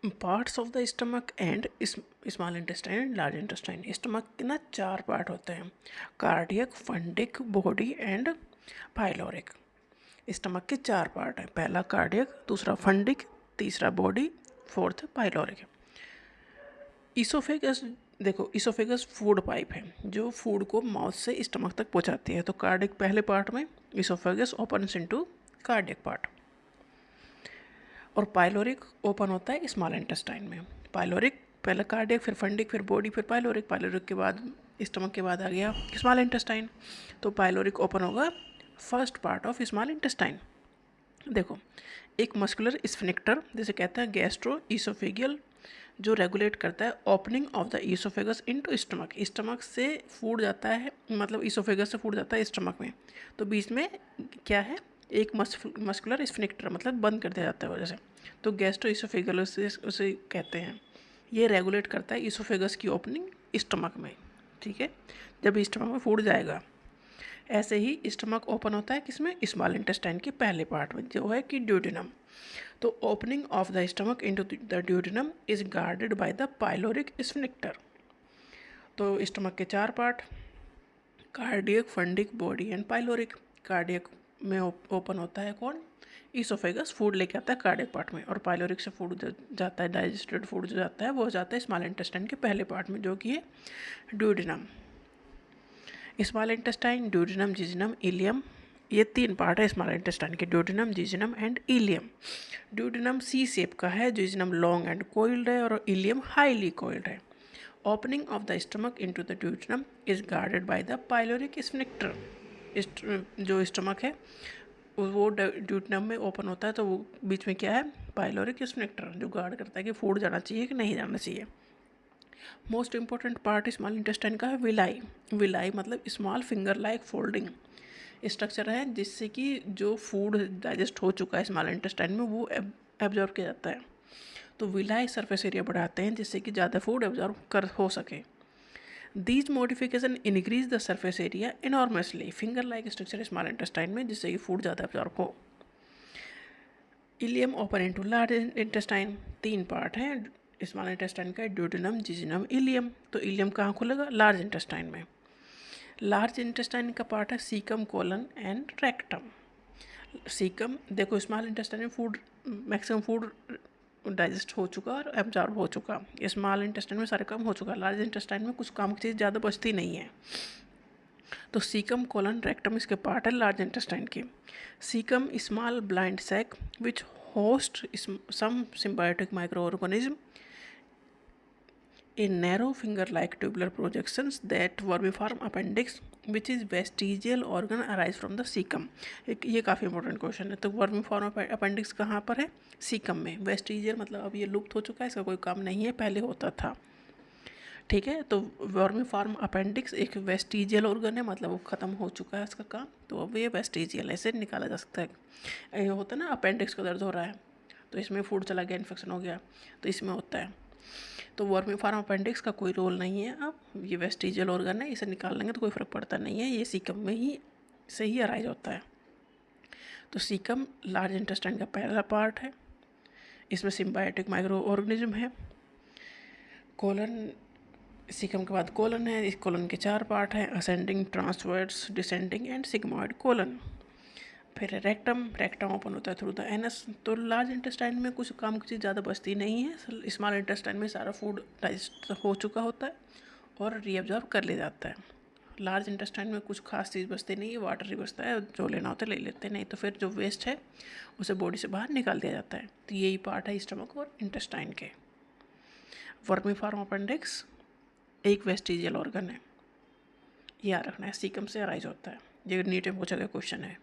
Parts of the stomach and small intestine and large intestine. Stomach के ना 4 part होते हैं, cardiac, fundic, body and pyloric. Stomach के 4 part हैं, पहला कार्डियक, दूसरा फंडिक, तीसरा बॉडी, फोर्थ पाइलोरिक। इसोफेगस, देखो इसोफेगस फूड पाइप है जो फूड को माउथ से स्टमक तक पहुंचाती है। तो कार्डियक पहले पार्ट में, oesophagus opens into cardiac part, और पाइलोरिक ओपन होता है स्मॉल इंटेस्टाइन में। पाइलोरिक पहले कार्डियक, फिर फंडिक, फिर बॉडी, फिर पाइलोरिक। पाइलोरिक के बाद स्टमक के बाद आ गया स्मॉल इंटेस्टाइन। तो पाइलोरिक ओपन होगा first part of small intestine. देखो, एक मस्कुलर स्फिंक्टर जिसे कहते हैं गैस्ट्रो ईसोफेगियल, जो रेगुलेट करता है opening of the oesophagus into stomach. Stomach से फूड जाता है, मतलब ईसोफेगस से फूड जाता है स्टमक में, तो बीच में क्या है, एक मस्कुलर स्फिंक्टर, मतलब बंद कर दिया जाता है वजह से। तो गैस्ट्रो ईसोफेगल उसे कहते हैं। ये रेगुलेट करता है ईसोफेगस की ओपनिंग स्टमक में, ठीक है, जब स्टमक में फूड जाएगा। ऐसे ही स्टमक ओपन होता है किसमें, स्मॉल इंटेस्टाइन के पहले पार्ट में, जो है कि ड्यूडेनम। तो opening of the stomach into the duodenum is guarded by the pyloric sphincter. तो स्टमक के 4 part, cardiac, fundic, body and pyloric. Cardiac में ओपन होता है कौन, ईसोफेगस, फूड लेके आता है कार्डियक पार्ट में, और पाइलोरिक से फूड जाता है, डाइजेस्टेड फूड जो जाता है वो जाता है स्मॉल इंटेस्टाइन के पहले पार्ट में, जो कि है duodenum. Small intestine, duodenum, jejunum, ileum, ये 3 पार्ट है स्मॉल इंटेस्टाइन के, duodenum, jejunum and ileum. Duodenum C shape का है, जिजिनम लॉन्ग एंड कोइल्ड है, और इलियम हाईली कोइल्ड है। Opening of the stomach into the duodenum is guarded by the pyloric sphincter. जो stomach है वो ड्यूडेनम में ओपन होता है, तो वो बीच में क्या है, पाइलोरिक स्फिंक्टर, जो गार्ड करता है कि फूड जाना चाहिए कि नहीं जाना चाहिए। Most important part small intestine का है विलाई। विलाई मतलब small finger like folding structure है, जिससे कि जो फूड डाइजेस्ट हो चुका है स्मॉल इंटेस्टाइन में वो एब्जॉर्ब किया जाता है। तो विलाई सरफेस एरिया बढ़ाते हैं जिससे कि ज़्यादा फूड एब्जॉर्ब कर हो सके। These modification increase the surface area enormously finger like structure small intestine में, जिससे कि फूड ज़्यादा एब्जॉर्ब हो। Ileum open into large intestine, 3 part हैं स्मॉल इंटेस्टाइन का, ड्यूडेनम, जिजिनम, इलियम। तो इलियम कहाँ खुलेगा, लार्ज इंटेस्टाइन में। लार्ज इंटेस्टाइन का पार्ट है caecum, colon and rectum. Caecum, देखो स्मॉल इंटेस्टाइन में फूड, मैक्सिमम फूड डाइजेस्ट हो चुका और एब्जॉर्ब हो चुका, स्मॉल इंटेस्टाइन में सारे काम हो चुका, लार्ज इंटेस्टाइन में कुछ काम की चीज़ ज़्यादा बचती नहीं है। तो सीकम, कोलन, रेक्टम इसके पार्ट है लार्ज इंटेस्टाइन के। Caecum small blind sac which host some symbiotic micro organism in narrow finger-like tubular projections that vermiform appendix which is vestigial organ arise from the cecum। ये काफ़ी important question है। तो वर्मिफॉर्म appendix कहाँ पर है, caecum में। Vestigial मतलब अब ये लुप्त हो चुका है, इसका कोई काम नहीं है, पहले होता था, ठीक है। तो वर्मिफॉर्म अपेंडिक्स एक वेस्टिजियल ऑर्गन है, मतलब वो ख़त्म हो चुका है इसका काम, तो अब ये वेस्टिजियल ऐसे निकाला जा सकता है। ये होता है ना, अपेंडिक्स का दर्द हो रहा है तो इसमें फूड चला गया, इन्फेक्शन हो गया, तो इसमें होता है। तो वर्मिफॉर्म अपेंडिक्स का कोई रोल नहीं है, अब ये वेस्टिजियल ऑर्गन है, इसे निकाल लेंगे तो कोई फ़र्क पड़ता नहीं है, ये सीकम में ही से ही अराइज होता है। तो सीकम लार्ज इंटेस्टाइन का पहला पार्ट है, इसमें सिम्बायोटिक माइक्रो ऑर्गेनिज्म है। कोलन, सीकम के बाद कोलन है, इस कोलन के 4 पार्ट हैं, ascending, transverse, descending and sigmoid colon. फिर रेक्टम, रेक्टम ओपन होता है थ्रू द एनस। तो लार्ज इंटेस्टाइन में कुछ काम की चीज़ ज़्यादा बचती नहीं है, स्मॉल इंटेस्टाइन में सारा फूड डाइजेस्ट हो चुका होता है और रीअब्जॉर्ब कर लिया जाता है। लार्ज इंटेस्टाइन में कुछ खास चीज़ बचती नहीं है, वाटर ही बचता है, जो लेना होता है ले लेते हैं, नहीं तो फिर जो वेस्ट है उसे बॉडी से बाहर निकाल दिया जाता है। तो यही पार्ट है स्टमक और इंटेस्टाइन के। वर्मिफॉर्म अपेंडिक्स एक वेस्टिजियल ऑर्गन है, याद रखना है, सीकम से अराइज होता है। ये नीट में पूछा गया क्वेश्चन है।